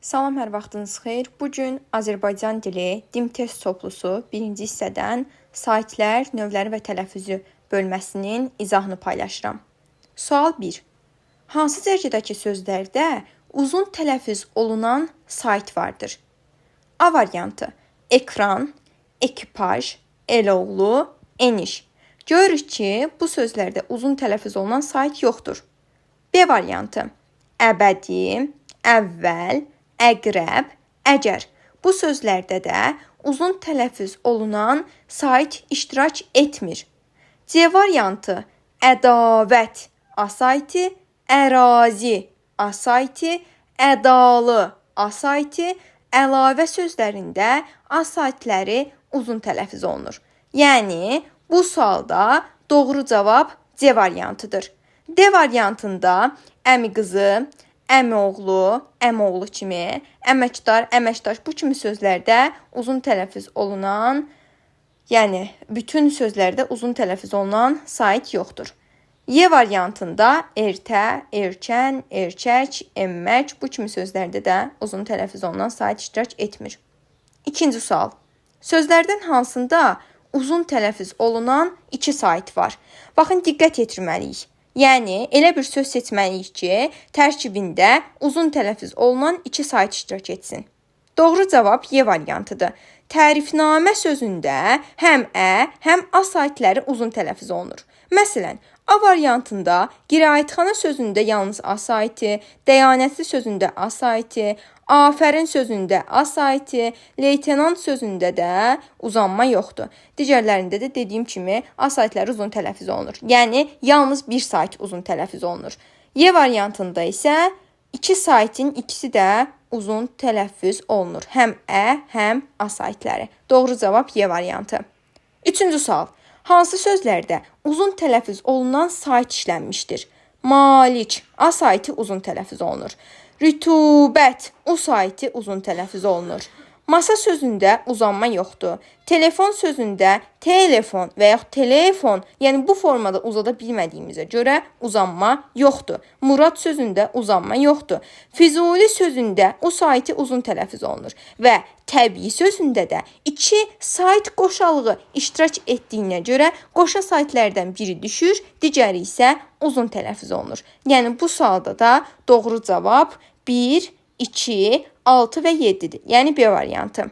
Salam, hər vaxtınız xeyir. Bugün Azərbaycan dili dim test toplusu 1-ci hissədən saitlər, növləri və tələffüzü bölməsinin izahını paylaşıram. Sual 1. Hansı dərəcədəki sözlərdə uzun tələffüz olunan sait vardır? A variantı: ekran, ekipaj, eloğlu, eniş. Görürük ki, bu sözlərdə uzun tələffüz olunan sait yoxdur. B variantı: əbədi, əvvəl, əqrəb, əcər. Bu sözlərdə də uzun tələffüz olunan sait iştirak etmir. C variantı: ədavət, A saiti, ərazi, A saiti, ədalı, A saiti, əlavə sözlərində A saitləri uzun tələffüz olunur. Yəni, bu sualda doğru cavab C variantıdır. D variantında əmi qızı, əmioğlu, əmoğlu kimi, əməkdar, əməkdaş bu kimi sözlərdə uzun tələffüz olunan, yəni bütün sözlərdə uzun tələffüz olunan sait yoxdur. Y variantında ertə, erkən, erkək, emmək bu kimi sözlərdə də uzun tələffüz olunan sait iştirak etmir. İkinci sual. Sözlərdən hansında uzun tələffüz olunan iki sait var? Baxın, diqqət yetirməliyik. Yəni, elə bir söz seçməliyik ki, tərkibində uzun tələffüz olunan iki sait iştirak etsin. Doğru cavab Y variantıdır. Tərifnamə sözündə həm ə, həm A saitləri uzun tələffüz olunur. Məsələn, A variantında qiraətxana sözündə yalnız A saiti, dəyanətli sözündə A saiti, afərin sözündə A saiti, leytenant sözündə də uzanma yoxdur. Digərlərində də dediyim kimi A saitləri uzun tələffüz olunur. Yəni, yalnız bir sait uzun tələffüz olunur. Y variantında isə iki saitin ikisi də uzun tələffüz olunur. Həm ə, həm A saitləri. Doğru cavab Y variantı. Üçüncü sual. Hansı sözlərdə uzun tələffüz olunan sait işlənmişdir? Malik, A saiti uzun tələffüz olunur. Rütubət, U saiti uzun tələffüz olunur. Masa sözündə uzanma yoxdur. Telefon sözündə telefon və yaxud telefon, yəni bu formada uzada bilmədiyimizə görə uzanma yoxdur. Murad sözündə uzanma yoxdur. Füzuli sözündə U saiti uzun tələffüz olunur. Və təbii sözündə də iki sait qoşalığı iştirak etdiyinə görə qoşa saitlərdən biri düşür, digəri isə uzun tələffüz olunur. Yəni bu sualda da doğru cavab 1, 2, 6 və 7-dir. Yəni B variantı.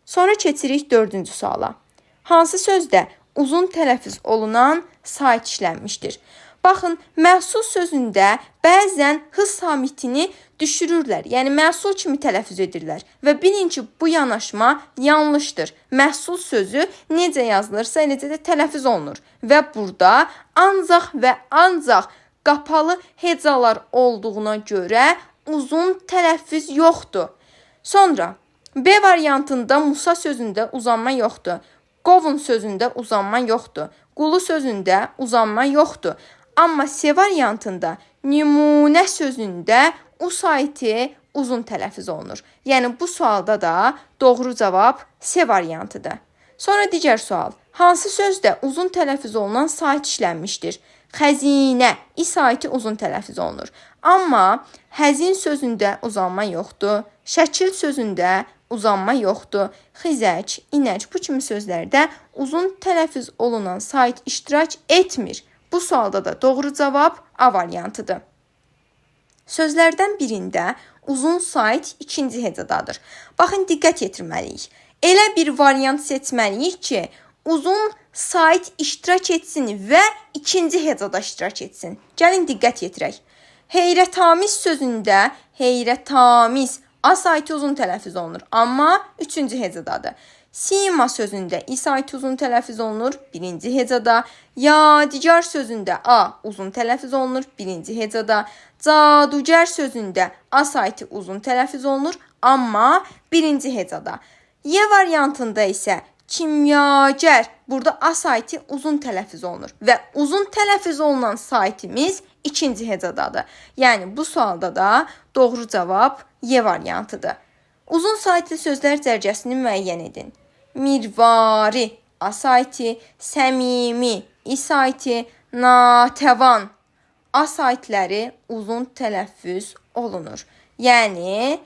Sonra keçirik 4-cü suala. Hansı sözdə uzun tələffüz olunan sait işlənmişdir? Baxın, məhsul sözündə bəzən H samitini düşürürlər. Yəni məhsul kimi tələffüz edirlər. Və bilin ki, bu yanaşma yanlışdır. Məhsul sözü necə yazılırsa, eləcə də tələffüz olunur. Və burada ancaq və ancaq qapalı hecalar olduğuna görə uzun tələffüz yoxdur. Sonra B variantında Musa sözündə uzanma yoxdur. Qovun sözündə uzanma yoxdur. Qulu sözündə uzanma yoxdur. Amma C variantında nümunə sözündə U saiti uzun tələffüz olunur. Yəni bu sualda da doğru cavab C variantıdır. Sonra digər sual. Hansı sözdə uzun tələffüz olunan sait işlənmişdir? Xəzinə, İ saiti uzun tələffüz olunur. Amma həzin sözündə uzanma yoxdur. Şəkil sözündə uzanma yoxdur. Xizək, inək bu kimi sözlərdə uzun tələffüz olunan sait iştirak etmir. Bu sualda da doğru cavab A variantıdır. Sözlərdən birində uzun sait ikinci hecadadır. Baxın, diqqət yetirməliyik. Elə bir variant seçməliyik ki, uzun sait iştirak etsin və ikinci hecada iştirak etsin. Gəlin diqqət yetirək. Heyrətamiz sözündə heyrətamiz A saiti uzun tələffüz olunur, amma üçüncü hecadadır. Sima sözündə İ saiti uzun tələffüz olunur, birinci hecada. Yadigar sözündə A uzun tələffüz olunur, birinci hecada. Cadugər sözündə A saiti uzun tələffüz olunur, amma birinci hecada. Y variantında isə kimyagər, burada A saiti uzun tələffüz olunur və uzun tələffüz olunan saitimiz ikinci hecadadır. Yəni bu sualda da doğru cavab Y variantıdır. Uzun saitli sözlər dərcəsini müəyyən edin. Mirvari, A saiti, səmimi, İ saiti, natəvan, A saitləri uzun tələffüz olunur. Yəni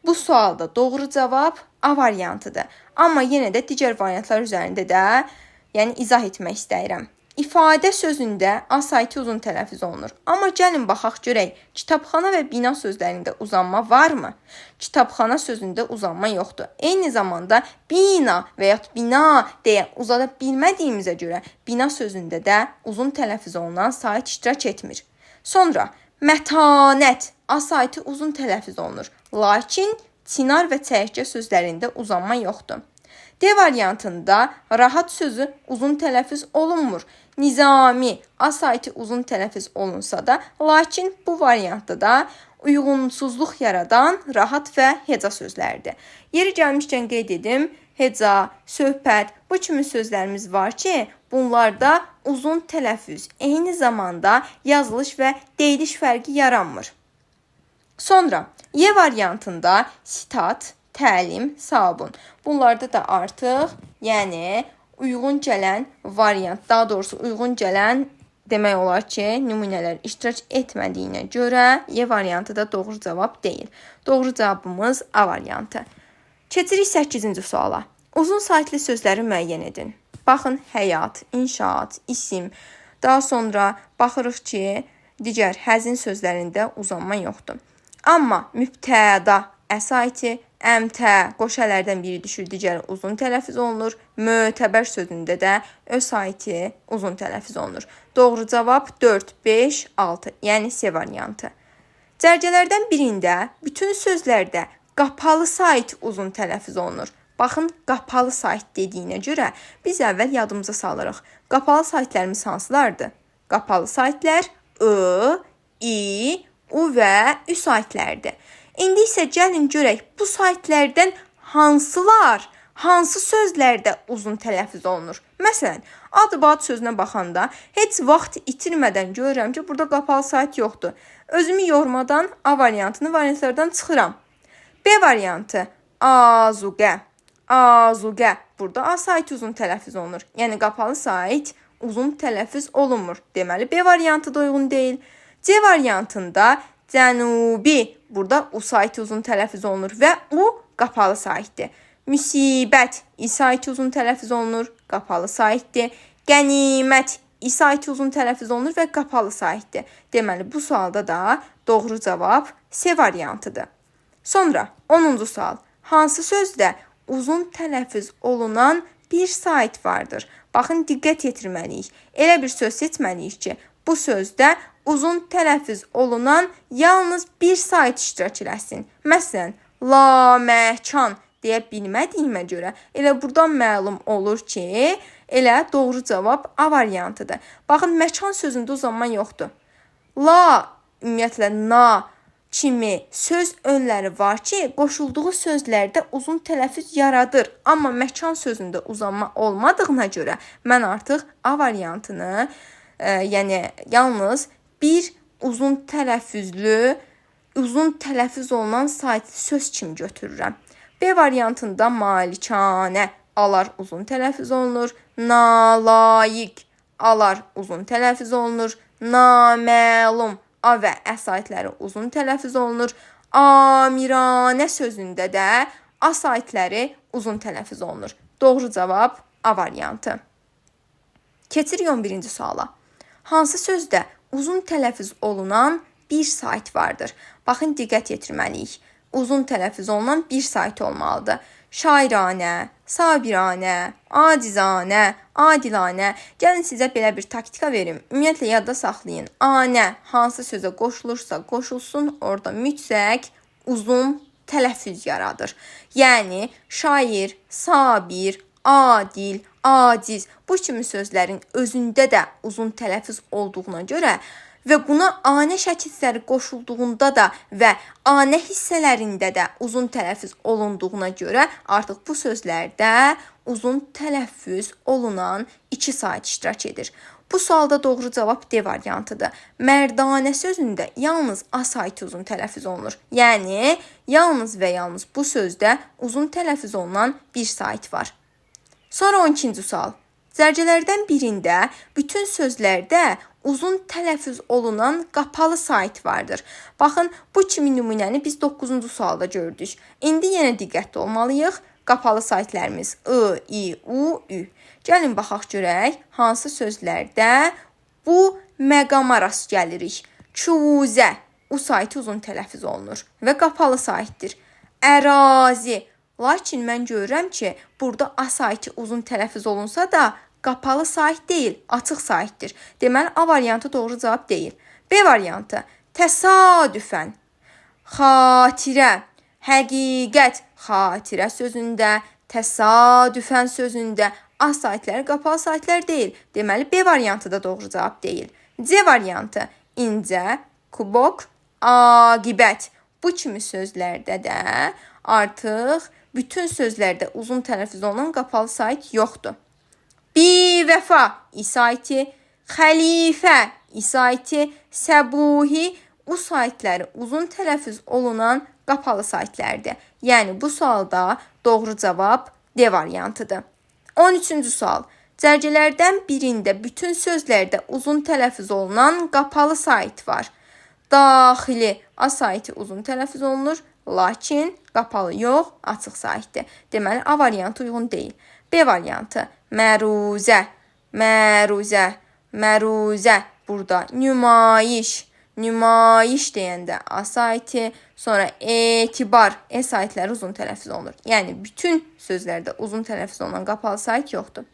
Bu sualda doğru cavab A variantıdır. Amma yenə də digər variantlar üzərində də izah etmək istəyirəm. İfadə sözündə A saiti uzun tələffüz olunur. Amma gəlin baxaq görək, kitabxana və bina sözlərində uzanma varmı? Kitabxana sözündə uzanma yoxdur. Eyni zamanda bina və ya bina deyə uzada bilmədiyimizə görə bina sözündə də uzun tələffüz olunan sait iştirak etmir. Sonra mətanət A saiti uzun tələffüz olunur. Lakin çinar və çəyirtkə sözlərində uzanma yoxdur. D variantında rahat sözü uzun tələffüz olunmur. Nizami A saiti uzun tələffüz olunsa da, lakin bu variantda da uyğunsuzluq yaradan rahat və heca sözlərdir. Yeri gəlmişkən qeyd edim, heca, söhbət, bu kimi sözlərimiz var ki, bunlarda uzun tələffüz, eyni zamanda yazılış və deyiliş fərqi yaranmır. Sonra Y variantında sitat, təlim, sabun. Bunlarda da artıq, uyğun gələn variant, daha doğrusu uyğun gələn demək olar ki, nümunələr iştirak etmədiyinə görə Y variantı da doğru cavab deyil. Doğru cavabımız A variantı. Keçirik 8-ci suala. Uzun saitli sözləri müəyyən edin. Baxın, həyat, inşaat, isim. Daha sonra baxırıq ki, digər həzin sözlərində uzanma yoxdur. Amma mübtəda, əsaiti, əmtə, qoşələrdən biri düşür, digəri uzun tələffüz olunur. Mötəbər sözündə də ö saiti uzun tələffüz olunur. Doğru cavab 4, 5, 6, yəni C variantı. Cərgələrdən birində bütün sözlərdə qapalı sait uzun tələffüz olunur. Baxın, qapalı sait dediyinə görə biz əvvəl yadımıza salırıq. Qapalı saitlərimiz hansılardır? Qapalı saitlər I, I, U və Ü saitlərdir. İndi isə gəlin görək, bu saitlərdən hansılar, hansı sözlərdə uzun tələffüz olunur? Məsələn, ad-bad sözünə baxanda heç vaxt itirmədən görürəm ki, burada qapalı sait yoxdur. Özümü yormadan A variantını variantlardan çıxıram. B variantı, azuqə. Azuqə. Burada A saiti uzun tələffüz olunur. Yəni, qapalı sait uzun tələffüz olunmur. Deməli, B variantı da uyğun deyil. C variantında cənubi. Burada U saiti uzun tələffüz olunur və U qapalı saitdir. Müsibət İ saiti uzun tələffüz olunur, qapalı saitdir. Qənimət İ saiti uzun tələffüz olunur və qapalı saitdir. Deməli, bu sualda da doğru cavab C variantıdır. Sonra 10-cu sual. Hansı sözdə uzun tələffüz olunan bir sait vardır? Baxın, diqqət yetirməliyik. Elə bir söz seçməliyik ki, bu sözdə uzun tələffüz olunan yalnız bir sait iştirak eləsin. Məsələn, la məkan deyə bilmədiyimə görə elə buradan məlum olur ki, elə doğru cavab A variantıdır. Baxın, məkan sözündə uzanma yoxdur. La, ümumiyyətlə, na kimi söz önləri var ki, qoşulduğu sözlərdə uzun tələffüz yaradır. Amma məkan sözündə uzanma olmadığına görə mən artıq A variantını, yalnız bir uzun tələffüzlü, uzun tələffüz olunan saitli söz kimi götürürəm. B variantında malikanə, alar uzun tələffüz olunur. Nalayiq, alar uzun tələffüz olunur. Naməlum, A və Ə saitləri uzun tələffüz olunur. Amiranə sözündə də A saitləri uzun tələffüz olunur. Doğru cavab A variantı. Keçirik 11-ci suala. Hansı sözdə uzun tələffüz olunan bir sait vardır? Baxın, diqqət yetirməliyik. Uzun tələffüz olunan bir sait olmalıdır. Şairanə, sabiranə, acizanə, adilanə. Gəlin sizə belə bir taktika verim. Ümumiyyətlə, yadda saxlayın. Anə hansı sözə qoşulursa qoşulsun, orada mütləq uzun tələffüz yaradır. Yəni, şair, sabir, adil, aciz, bu kimi sözlərin özündə də uzun tələffüz olduğuna görə və buna anə şəkilləri qoşulduğunda da və anə hissələrində də uzun tələffüz olunduğuna görə artıq bu sözlərdə uzun tələffüz olunan iki sait iştirak edir. Bu sualda doğru cavab D variantıdır. Mərdanə sözündə yalnız A saiti uzun tələffüz olunur. Yəni, yalnız və yalnız bu sözdə uzun tələffüz olunan bir sait var. Sonra 12-ci sual. Zərcələrdən birində bütün sözlərdə uzun tələffüz olunan qapalı sait vardır. Baxın, bu kimi nümunəni biz 9-cu sualda gördük. İndi yenə diqqətli olmalıyıq. Qapalı saitlərimiz I, I, U, Ü. Gəlin baxaq görək, hansı sözlərdə bu məqama rast gəlirik. Kuzə, U saiti uzun tələffüz olunur və qapalı saitdir. Ərazi, lakin mən görürəm ki, burada A saiti uzun tələffüz olunsa da, qapalı sait deyil, açıq saitdir. Deməli, A variantı doğru cavab deyil. B variantı, təsadüfən, xatirə, həqiqət, xatirə sözündə, təsadüfən sözündə A saitləri qapalı saitlər deyil. Deməli, B variantı da doğru cavab deyil. C variantı, incə, kubok, aqibət. Bu kimi sözlərdə də artıq bütün sözlərdə uzun tələffüz olunan qapalı sait yoxdur. Bivəfa, İ saiti, xəlifə, İ saiti, səbuhi, U saitləri uzun tələffüz olunan qapalı saitlərdir. Yəni, bu sualda doğru cavab D variantıdır. 13-cü sual. Zərcələrdən birində bütün sözlərdə uzun tələffüz olunan qapalı sait var. Daxili, A saiti uzun tələffüz olunur, lakin qapalı yox, açıq saitdir. Deməli, A variantı uyğun deyil. B variantı, məruzə, məruzə, məruzə. Burada nümayiş, nümayiş deyəndə A saiti, sonra etibar, E saitləri uzun tələffüz olunur. Yəni, bütün sözlərdə uzun tələffüz olunan qapalı sait yoxdur.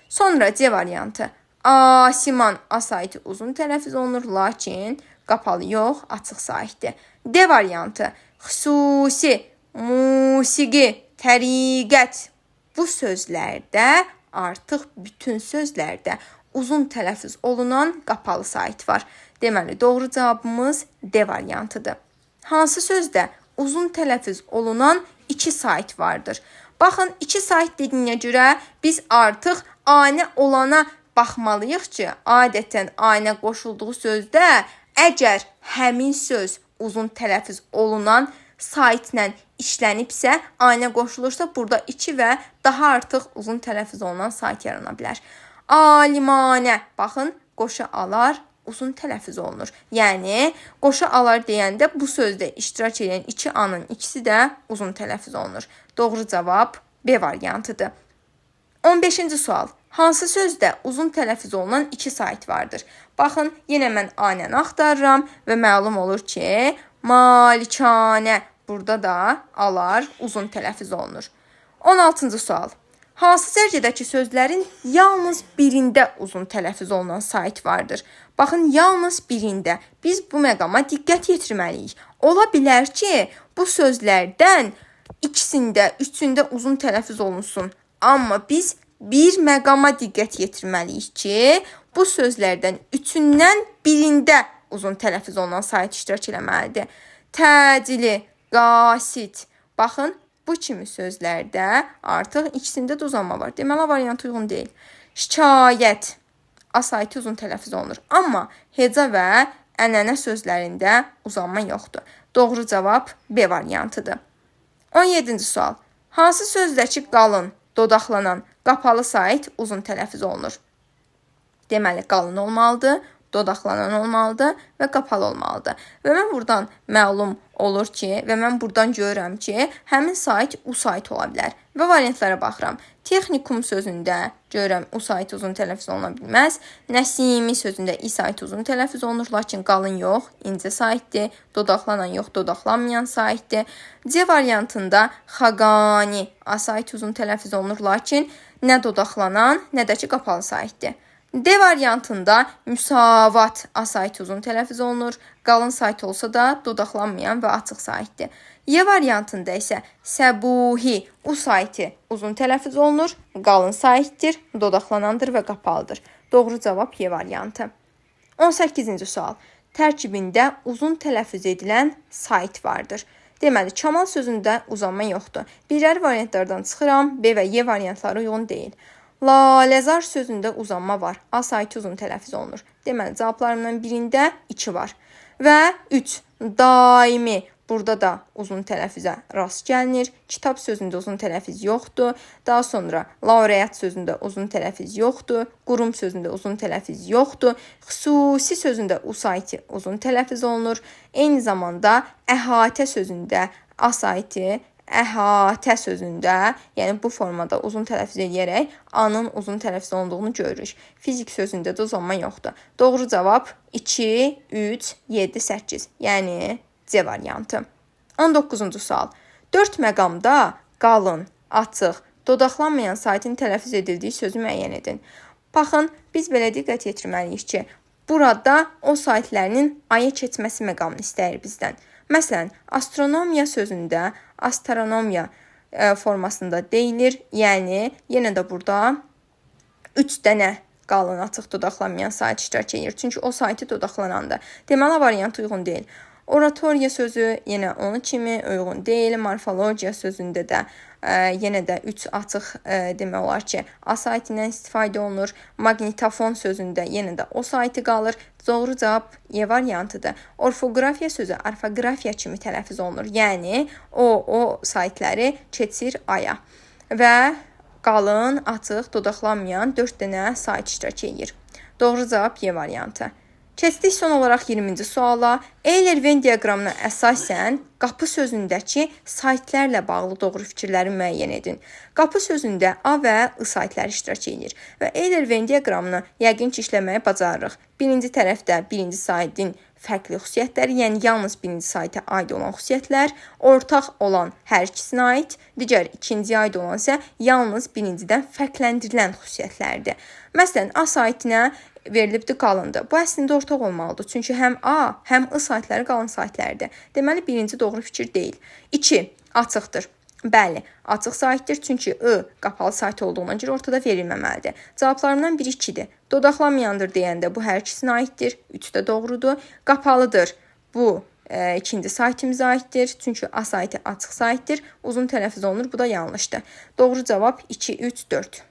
Sonra C variantı, asiman, A saiti uzun tələffüz olunur, lakin qapalı yox, açıq saitdir. D variantı, xüsusi, musiqi, təriqət. Bu sözlərdə artıq bütün sözlərdə uzun tələffüz olunan qapalı sait var. Deməli, doğru cavabımız D variantıdır. Hansı sözdə uzun tələffüz olunan iki sait vardır? Baxın, iki sait dediyinə görə biz artıq anə olana baxmalıyıq ki, adətən anə qoşulduğu sözdə əgər həmin söz uzun tələffüz olunan saitlə işlənibsə, anə qoşulursa, burada 2 və daha artıq uzun tələffüz olunan sait yarana bilər. Alimanə, baxın, qoşa alar uzun tələffüz olunur. Yəni, qoşa alar deyəndə bu sözdə iştirak edən 2 anın ikisi də uzun tələffüz olunur. Doğru cavab B variantıdır. 15-ci sual. Hansı sözdə uzun tələffüz olunan 2 sait vardır? Baxın, yenə mən anəni axtarıram və məlum olur ki, malikanə, burada da alar uzun tələffüz olunur. 16-cı sual. Hansı zərcədəki sözlərin yalnız birində uzun tələffüz olunan sait vardır? Baxın, yalnız birində. Biz bu məqama diqqət yetirməliyik. Ola bilər ki, bu sözlərdən ikisində, üçündə uzun tələffüz olunsun. Amma biz bir məqama diqqət yetirməliyik ki, bu sözlərdən üçündən birində uzun tələffüz olunan sait iştirak eləməlidir. Təcili, qasid. Baxın, bu kimi sözlərdə artıq ikisində də uzanma var. Deməli, variantı uyğun deyil. Şikayət, A saiti uzun tələffüz olunur. Amma heca və ənənə sözlərində uzanma yoxdur. Doğru cavab B variantıdır. 17-ci sual. Hansı sözdəki qalın, dodaqlanan, qapalı sait uzun tələffüz olunur? Deməli, qalın olmalıdır, dodaqlanan olmalıdır və qapalı olmalıdır. Və mən buradan məlum olur ki, və mən buradan görürəm ki, həmin sait U sait ola bilər. Və variantlara baxıram. Texnikum sözündə görürəm U sait uzun tələffüz oluna bilməz. Nəsimi sözündə İ sait uzun tələffüz olunur, lakin qalın yox, incə saitdir. Dodaqlanan yox, dodaqlanmayan saitdir. C variantında xaqani, A sait uzun tələffüz olunur, lakin nə dodaqlanan, nə də ki qapalı saitdir. D variantında müsavat, A saiti uzun tələffüz olunur, qalın sait olsa da dodaqlanmayan və açıq saitdir. Y variantında isə səbuhi, U saiti uzun tələffüz olunur, qalın saitdir, dodaqlanandır və qapalıdır. Doğru cavab Y variantı. 18-ci sual. Tərkibində uzun tələffüz edilən sait vardır. Deməli, Kamal sözündə uzanma yoxdur. Birər variantlardan çıxıram, B və Y variantları uyğun deyil. Laləzar sözündə uzanma var. A saiti uzun tələffüz olunur. Deməli, cavablarımdan birində 2 var. Və 3. Daimi. Burada da uzun tələffüzə rast gəlinir. Kitab sözündə uzun tələffüz yoxdur. Daha sonra laureat sözündə uzun tələffüz yoxdur. Qurum sözündə uzun tələffüz yoxdur. Xüsusi sözündə usayti uzun tələffüz olunur. Eyni zamanda əhatə sözündə asayti, əhatə sözündə, yəni bu formada uzun tələffüz edərək A-nın uzun tələffüz olunduğunu görürük. Fizik sözündə də uzanma yoxdur. Doğru cavab 2, 3, 7, 8. Yəni C variantı. 19-cu sual. 4 məqamda qalın, açıq, dodaqlanmayan saitin tələffüz edildiyi sözü müəyyən edin. Baxın, biz belə diqqət yetirməliyik ki, burada o saitlərinin aya keçməsi məqamını istəyir bizdən. Məsələn, astronomiya sözündə astronomiya formasında deyilir. Yəni, yenə də burada 3 dənə qalın, açıq, dodaqlanmayan sait iştirak edir. Çünki o saiti dodaqlananda. Deməli, variant uyğun deyil. Oratoriya sözü yenə onun kimi uyğun deyil. Morfologiya sözündə də yenə də 3 açıq demək olar ki, A saitindən istifadə olunur. Maqnitofon sözündə yenə də o saiti qalır. Doğru cavab E variantıdır. Orfoqrafiya sözü orfoqrafiya kimi tələffüz olunur. Yəni, o saitləri keçir aya. Və qalın, açıq, dodaqlanmayan 4 dənə sait iştirak edir. Doğru cavab E variantı. Keçdik son olaraq 20-ci suala. Eyler-Venn diaqramına əsasən qapı sözündəki saitlərlə bağlı doğru fikirləri müəyyən edin. Qapı sözündə A və I saitləri iştirak edir və Eyler-Venn diaqramını yəqin ki, işləməyi bacarırıq. Birinci tərəfdə birinci saitin fərqli xüsusiyyətləri, yəni yalnız birinci saitə aid olan xüsusiyyətlər, ortaq olan hər ikisinə aid, digər ikinciyə aid olan isə yalnız birincidən fərqləndirilən xüsusiyyətlərdir. Məsələn, A saitinə verilibdir qalındır. Bu əslində ortaq olmalıdır. Çünki həm A, həm I saitləri qalın saitlərdir. Deməli, birinci doğru fikir deyil. 2. Açıqdır. Bəli, açıq saitdir. Çünki I qapalı sait olduğuna görə ortada verilməməlidir. Cavablarından biri 2-dir. Dodaqlanmayandır deyəndə bu hər ikisinə aiddir. 3 də doğrudur. Qapalıdır. Bu ikinci saitimizə aiddir. Çünki A saiti açıq saitdir. Uzun tələffüz olunur. Bu da yanlışdır. Doğru cavab 2, 3, 4.